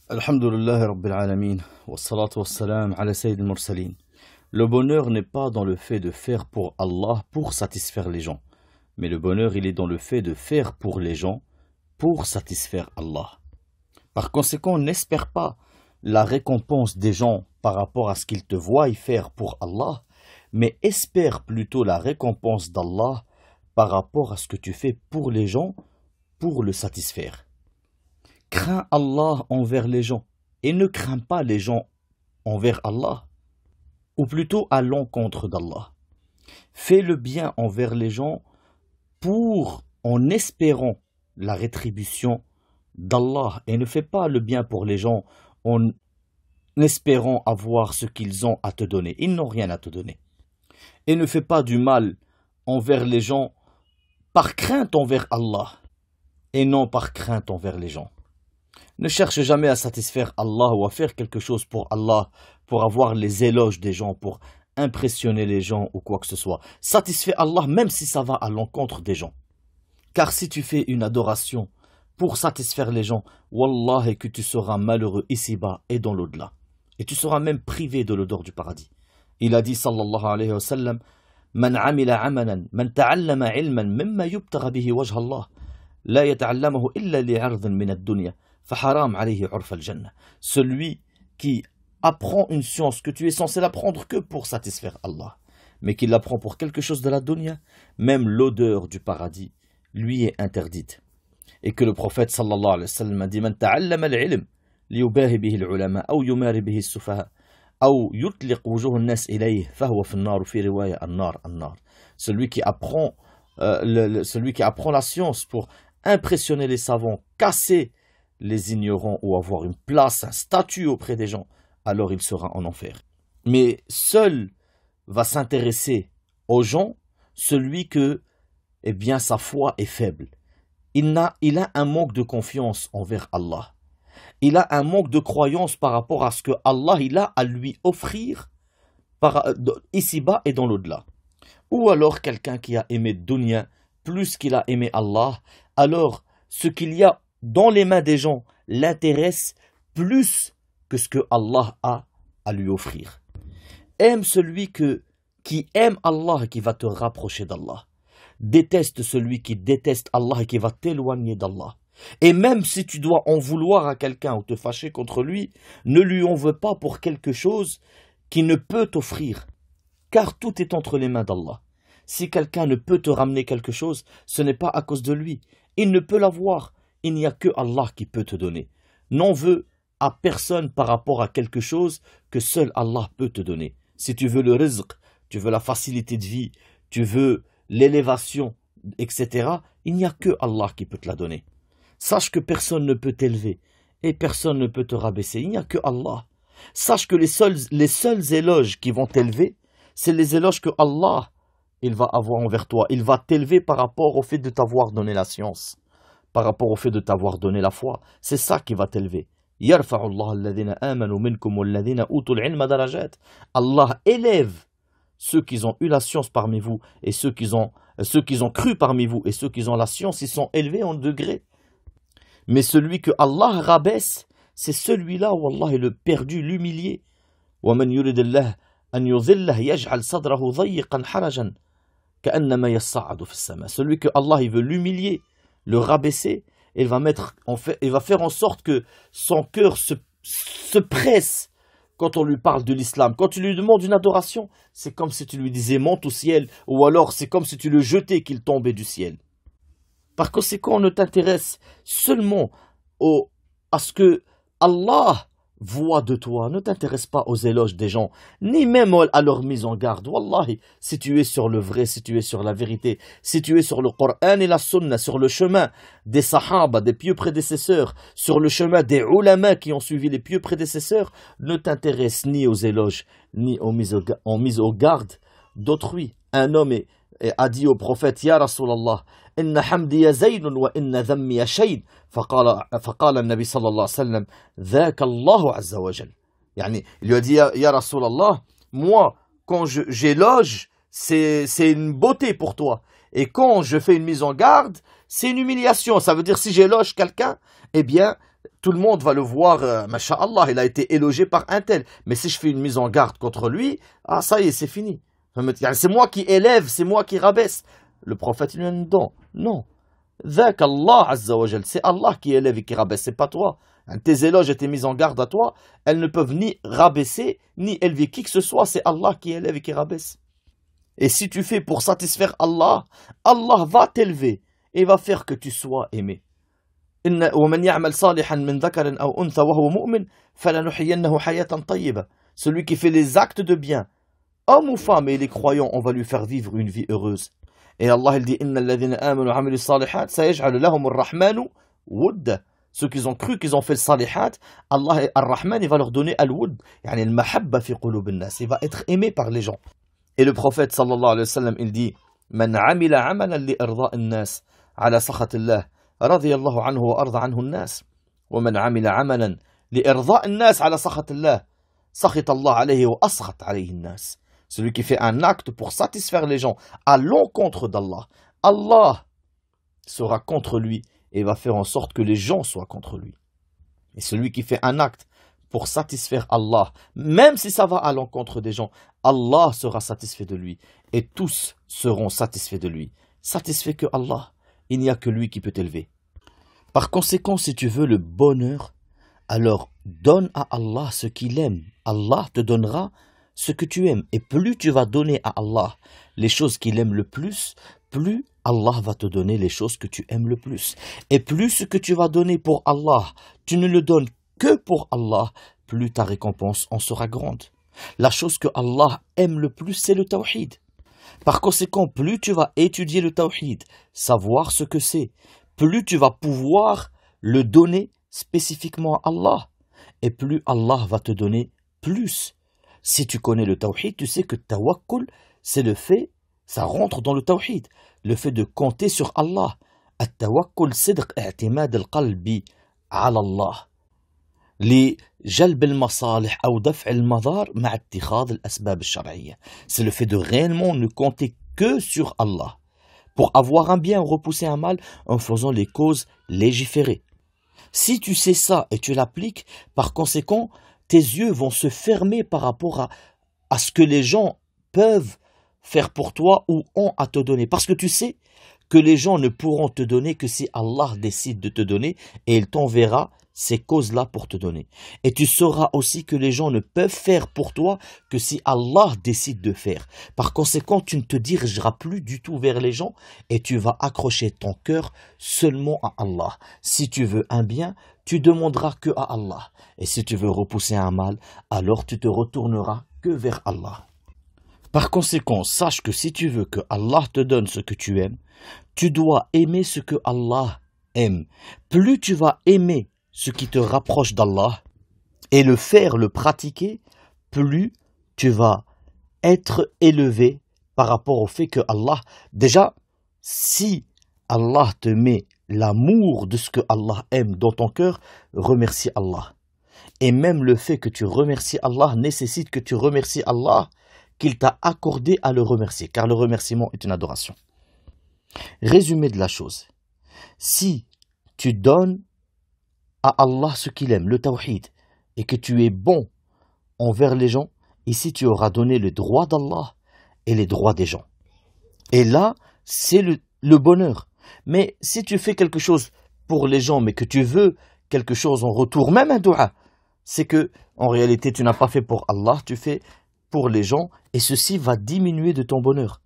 Alhamdulillah Rabbil Alamin, wassalatu wassalam ala Sayyid al-Mursalin. Le bonheur n'est pas dans le fait de faire pour Allah pour satisfaire les gens, mais le bonheur il est dans le fait de faire pour les gens pour satisfaire Allah. Par conséquent, n'espère pas la récompense des gens par rapport à ce qu'ils te voient y faire pour Allah, mais espère plutôt la récompense d'Allah par rapport à ce que tu fais pour les gens pour le satisfaire. Crains Allah envers les gens et ne crains pas les gens envers Allah, ou plutôt à l'encontre d'Allah. Fais le bien envers les gens en espérant la rétribution d'Allah et ne fais pas le bien pour les gens en espérant avoir ce qu'ils ont à te donner. Ils n'ont rien à te donner. Et ne fais pas du mal envers les gens par crainte envers Allah et non par crainte envers les gens. Ne cherche jamais à satisfaire Allah ou à faire quelque chose pour Allah, pour avoir les éloges des gens, pour impressionner les gens ou quoi que ce soit. Satisfais Allah même si ça va à l'encontre des gens. Car si tu fais une adoration pour satisfaire les gens, Wallah que tu seras malheureux ici-bas et dans l'au-delà. Et tu seras même privé de l'odeur du paradis. Il a dit sallallahu alayhi wa sallam, Man amila amalan, man ta'allama ilman, mimma yubtagha bihi wajha Allah, la yata'allamahu illa li'ardhin min ad-dunya. Celui qui apprend une science que tu es censé l'apprendre que pour satisfaire Allah, mais qui l'apprend pour quelque chose de la dunya, même l'odeur du paradis lui est interdite. Et que le prophète sallallahu alayhi wa sallam a dit Man ta'allama al-ilm liyubahi bihi al-ulama ou yumari bihi as-sufaha ou yutliq wujuh an-nas ilayhi fahuwa fi an-nar fi riwaya an-nar an-nar. Celui qui apprend la science pour impressionner les savants, casser les ignorants ou avoir une place, un statut auprès des gens, alors il sera en enfer. Mais seul va s'intéresser aux gens celui que, sa foi est faible. Il a un manque de confiance envers Allah. Il a un manque de croyance par rapport à ce que Allah il a à lui offrir ici-bas et dans l'au-delà. Ou alors quelqu'un qui a aimé dunya plus qu'il a aimé Allah, alors ce qu'il y a dans les mains des gens l'intéresse plus que ce que Allah a à lui offrir. Aime celui qui aime Allah et qui va te rapprocher d'Allah. Déteste celui qui déteste Allah et qui va t'éloigner d'Allah. Et même si tu dois en vouloir à quelqu'un ou te fâcher contre lui, ne lui en veux pas pour quelque chose qui ne peut t'offrir. Car tout est entre les mains d'Allah. Si quelqu'un ne peut te ramener quelque chose, ce n'est pas à cause de lui. Il ne peut l'avoir. Il n'y a que Allah qui peut te donner. N'en veux à personne par rapport à quelque chose que seul Allah peut te donner. Si tu veux le rizq, tu veux la facilité de vie, tu veux l'élévation, etc., il n'y a que Allah qui peut te la donner. Sache que personne ne peut t'élever et personne ne peut te rabaisser. Il n'y a que Allah. Sache que les seuls éloges qui vont t'élever, c'est les éloges que Allah il va avoir envers toi. Il va t'élever par rapport au fait de t'avoir donné la science, par rapport au fait de t'avoir donné la foi. C'est ça qui va t'élever. Allah élève ceux qui ont eu la science parmi vous et ceux qui ont cru parmi vous et ceux qui ont la science, ils sont élevés en degrés. Mais celui que Allah rabaisse, c'est celui-là où Allah est le perdu, l'humilié. وَمَنْ يُرِدِ اللَّهِ أَنْ يُضِلَّهُ يَجْعَلْ صَدْرَهُ ضَيِّقًا حَرَجًا كَأَنَّمَا يَصَّعَّدُ فِي السَّمَاءِ. Celui que Allah il veut l'humilier, le rabaisser, il va faire en sorte que son cœur se presse quand on lui parle de l'islam. Quand tu lui demandes une adoration, c'est comme si tu lui disais monte au ciel, ou alors c'est comme si tu le jetais qu'il tombait du ciel. Par conséquent, on ne t'intéresse seulement à ce que Allah voit de toi. Ne t'intéresse pas aux éloges des gens, ni même à leur mise en garde. Wallahi, si tu es sur le vrai, si tu es sur la vérité, si tu es sur le Coran et la Sunna, sur le chemin des Sahaba, des pieux prédécesseurs, sur le chemin des ulama qui ont suivi les pieux prédécesseurs, ne t'intéresse ni aux éloges, ni aux mises en garde d'autrui. Un homme a dit au prophète, Ya Rasulallah, إن حمدي زين وإن ذمي شين فقال النبي صلى الله عليه وسلم ذاك الله عز وجل. يعني il lui a dit ya Rasulallah, moi quand j'éloge c'est une beauté pour toi et quand je fais une mise en garde c'est une humiliation. Ça veut dire si j'éloge quelqu'un, eh bien tout le monde va le voir, masha'Allah, il a été élogé par un tel. Mais si je fais une mise en garde contre lui, ah ça y est, c'est fini. C'est moi qui élève, c'est moi qui rabaisse. Le prophète, il lui a dit non. Dhak Allah Azza wa Jal, c'est Allah qui élève et qui rabaisse, c'est pas toi. Tes éloges et tes mises en garde à toi, elles ne peuvent ni rabaisser, ni élever qui que ce soit, c'est Allah qui élève et qui rabaisse. Et si tu fais pour satisfaire Allah, Allah va t'élever et va faire que tu sois aimé. ومن يعمل صالحا من ذكر أو أنثى وهو مؤمن فلنحيينه حياة طيبة. Celui qui fait les actes de bien, homme ou femme, et les croyants, on va lui faire vivre une vie heureuse. Et Allah il dit إن الذين آمنوا وعملوا الصالحات سيجعل لهم الرحمن ودا. Ceux qui ont cru, qui ont fait le salihat, Allah Ar-Rahman, il va leur donner al-wud, yani al-mahabba fi qulub an-nas, il va être aimé par les gens. Et le prophète sallallahu alayhi wa sallam, il dit Man amila amalan li irda an-nas ala sakhat Allah radiyallahu anhu wa arda anhu an-nas wa man amila amalan li irda an-nas ala sakhat Allah sakhit Allah alayhi wa askhat alayhi an-nas. Celui qui fait un acte pour satisfaire les gens à l'encontre d'Allah, Allah sera contre lui et va faire en sorte que les gens soient contre lui. Et celui qui fait un acte pour satisfaire Allah, même si ça va à l'encontre des gens, Allah sera satisfait de lui et tous seront satisfaits de lui. Satisfait que Allah, il n'y a que lui qui peut t'élever. Par conséquent, si tu veux le bonheur, alors donne à Allah ce qu'il aime. Allah te donnera ce que tu aimes. Et plus tu vas donner à Allah les choses qu'il aime le plus, plus Allah va te donner les choses que tu aimes le plus. Et plus ce que tu vas donner pour Allah, tu ne le donnes que pour Allah, plus ta récompense en sera grande. La chose que Allah aime le plus, c'est le tawhid. Par conséquent, plus tu vas étudier le tawhid, savoir ce que c'est, plus tu vas pouvoir le donner spécifiquement à Allah. Et plus Allah va te donner plus. Si tu connais le tawhid, tu sais que tawakkul, c'est le fait, ça rentre dans le tawhid, le fait de compter sur Allah. التوكل صدق اعتماد القلب على الله لجلب المصالح أو دفع المضار مع اتخاذ الأسباب الشرعية. C'est le fait de réellement ne compter que sur Allah pour avoir un bien ou repousser un mal en faisant les causes légiférées. Si tu sais ça et tu l'appliques, par conséquent, tes yeux vont se fermer par rapport à ce que les gens peuvent faire pour toi ou ont à te donner. Parce que tu sais que les gens ne pourront te donner que si Allah décide de te donner et il t'enverra ces causes-là pour te donner. Et tu sauras aussi que les gens ne peuvent faire pour toi que si Allah décide de faire. Par conséquent, tu ne te dirigeras plus du tout vers les gens et tu vas accrocher ton cœur seulement à Allah. Si tu veux un bien, tu demanderas que à Allah. Et si tu veux repousser un mal, alors tu te retourneras que vers Allah. Par conséquent, sache que si tu veux que Allah te donne ce que tu aimes, tu dois aimer ce que Allah aime. Plus tu vas aimer ce qui te rapproche d'Allah et le faire, le pratiquer, plus tu vas être élevé par rapport au fait que Allah, déjà, si Allah te met l'amour de ce que Allah aime dans ton cœur, remercie Allah. Et même le fait que tu remercies Allah nécessite que tu remercies Allah qu'il t'a accordé à le remercier, car le remerciement est une adoration. Résumé de la chose, si tu donnes à Allah ce qu'il aime, le tawhid, et que tu es bon envers les gens, ici tu auras donné le droit d'Allah et les droits des gens. Et là, c'est le bonheur. Mais si tu fais quelque chose pour les gens, mais que tu veux quelque chose en retour, même un dua, c'est que en réalité tu n'as pas fait pour Allah, tu fais pour les gens, et ceci va diminuer de ton bonheur.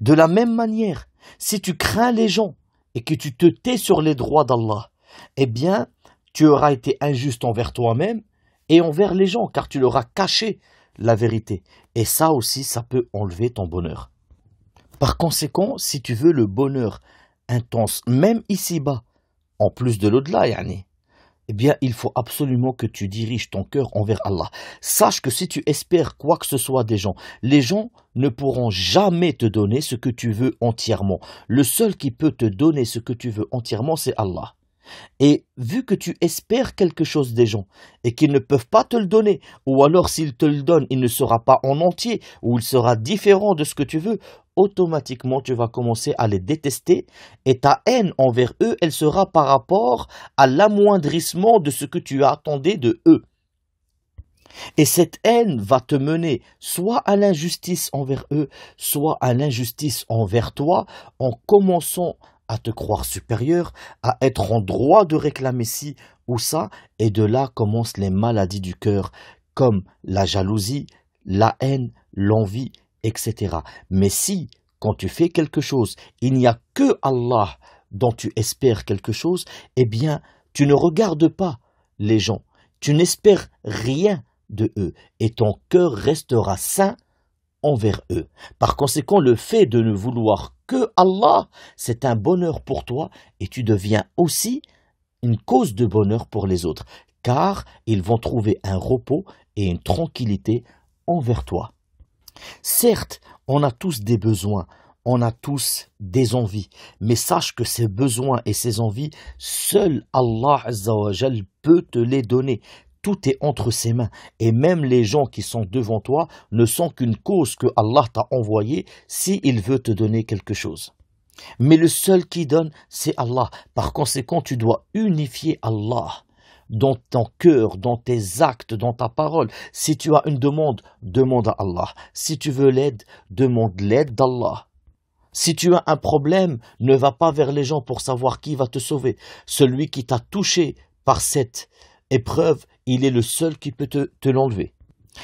De la même manière, si tu crains les gens et que tu te tais sur les droits d'Allah, eh bien, tu auras été injuste envers toi-même et envers les gens, car tu leur as caché la vérité. Et ça aussi, ça peut enlever ton bonheur. Par conséquent, si tu veux le bonheur intense, même ici-bas, en plus de l'au-delà, eh bien, il faut absolument que tu diriges ton cœur envers Allah. Sache que si tu espères quoi que ce soit des gens, les gens ne pourront jamais te donner ce que tu veux entièrement. Le seul qui peut te donner ce que tu veux entièrement, c'est Allah. Et vu que tu espères quelque chose des gens et qu'ils ne peuvent pas te le donner, ou alors s'ils te le donnent, il ne sera pas en entier, ou il sera différent de ce que tu veux, automatiquement tu vas commencer à les détester et ta haine envers eux, elle sera par rapport à l'amoindrissement de ce que tu attendais de eux. Et cette haine va te mener soit à l'injustice envers eux, soit à l'injustice envers toi, en commençant à te croire supérieur, à être en droit de réclamer ci ou ça, et de là commencent les maladies du cœur, comme la jalousie, la haine, l'envie, etc. Mais si, quand tu fais quelque chose, il n'y a que Allah dont tu espères quelque chose, eh bien, tu ne regardes pas les gens, tu n'espères rien de eux, et ton cœur restera sain envers eux. Par conséquent, le fait de ne vouloir que Allah, c'est un bonheur pour toi, et tu deviens aussi une cause de bonheur pour les autres, car ils vont trouver un repos et une tranquillité envers toi. Certes, on a tous des besoins, on a tous des envies, mais sache que ces besoins et ces envies, seul Allah Azza wa Jal peut te les donner. Tout est entre ses mains, et même les gens qui sont devant toi ne sont qu'une cause que Allah t'a envoyée s'il veut te donner quelque chose. Mais le seul qui donne, c'est Allah. Par conséquent, tu dois unifier Allah dans ton cœur, dans tes actes, dans ta parole. Si tu as une demande, demande à Allah. Si tu veux l'aide, demande l'aide d'Allah. Si tu as un problème, ne va pas vers les gens pour savoir qui va te sauver. Celui qui t'a touché par cette épreuve, il est le seul qui peut te l'enlever.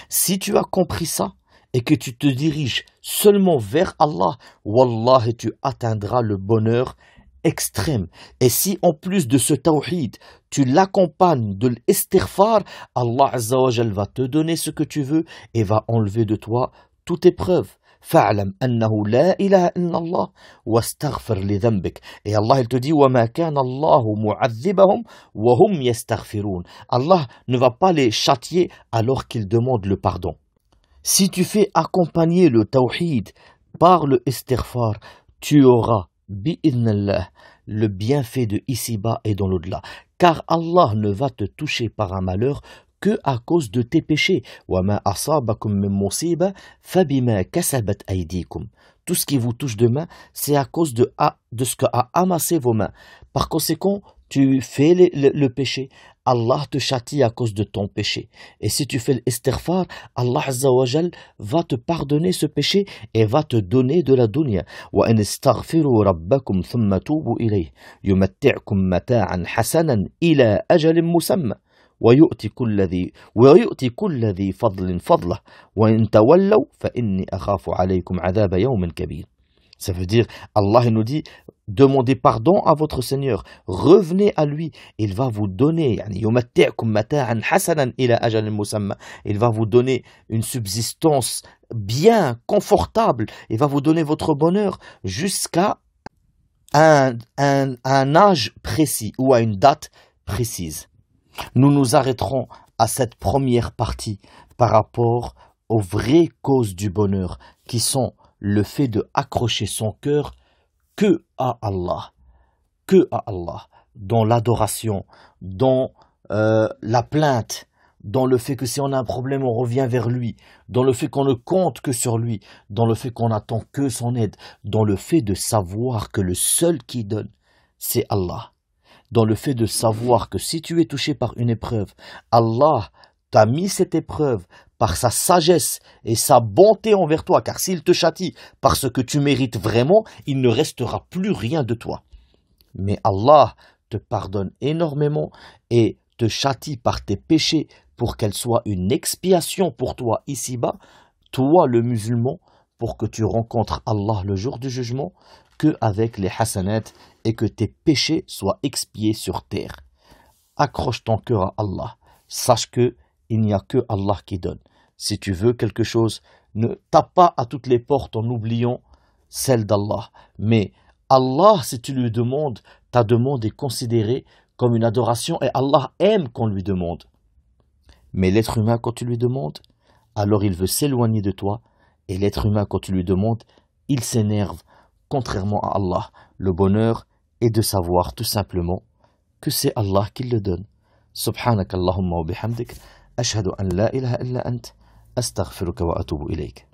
Si tu as compris ça et que tu te diriges seulement vers Allah, wallah, tu atteindras le bonheur extrême. Et si en plus de ce tawhid, tu l'accompagnes de l'istighfar, Allah Azza wa Jal va te donner ce que tu veux et va enlever de toi toute épreuve. فاعلم أنه لا إله إلا الله واستغفر لذنبك. Et Allah il te dit وما كان الله معذبهم وهم يستغفرون. Allah ne va pas les châtier alors qu'ils demandent le pardon. Si tu fais accompagner le tawhid par le istighfar, tu auras bi'idhnillah le bienfait de ici-bas et dans l'au-delà. Car Allah ne va te toucher par un malheur que à cause de tes péchés. وَمَا أَصَابَكُم مِّن مُّصِيبَةٍ فَبِمَا كَسَبَتْ أَيْدِيكُم. Tout ce qui vous touche de main, c'est à cause de ce que a amassé vos mains. Par conséquent, tu fais le péché, Allah te châtie à cause de ton péché. Et si tu fais l'istighfar, Allah Azza wa Jal va te pardonner ce péché et va te donner de la dunya. وَإِنِ اسْتَغْفِرُوا رَبَّكُمْ ثُمَّ تُوبُوا إِلَيْهِ يُمَتِّعْكُم مَّتَاعًا حَسَنًا إِلَى أَجَلٍ مُّسَمًّى ويؤتي كل ذي فضل فضله وإن تولوا فإني أخاف عليكم عذاب يوم كبير. Ça veut dire, Allah nous dit, demandez pardon à votre Seigneur, revenez à lui, il va vous donner, il va vous donner une subsistance bien confortable, il va vous donner votre bonheur jusqu'à un âge précis ou à une date précise. Nous nous arrêterons à cette première partie par rapport aux vraies causes du bonheur qui sont le fait de accrocher son cœur que à Allah, dans l'adoration, dans la plainte, dans le fait que si on a un problème, on revient vers lui, dans le fait qu'on ne compte que sur lui, dans le fait qu'on n'attend que son aide, dans le fait de savoir que le seul qui donne, c'est Allah. Dans le fait de savoir que si tu es touché par une épreuve, Allah t'a mis cette épreuve par sa sagesse et sa bonté envers toi, car s'il te châtie parce que tu mérites vraiment, il ne restera plus rien de toi. Mais Allah te pardonne énormément et te châtie par tes péchés pour qu'elle soit une expiation pour toi ici-bas, toi le musulman, pour que tu rencontres Allah le jour du jugement, que avec les hasanat et que tes péchés soient expiés sur terre. Accroche ton cœur à Allah. Sache que il n'y a que Allah qui donne. Si tu veux quelque chose, ne tape pas à toutes les portes en oubliant celle d'Allah. Mais Allah, si tu lui demandes, ta demande est considérée comme une adoration et Allah aime qu'on lui demande. Mais l'être humain, quand tu lui demandes, alors il veut s'éloigner de toi. Et l'être humain, quand tu lui demandes, il s'énerve. Contrairement à Allah, le bonheur est de savoir tout simplement que c'est Allah qui le donne. Subhanakallahumma wa bihamdik, ashhadu an la ilaha illa ant, astaghfiruka wa atubu ilayk.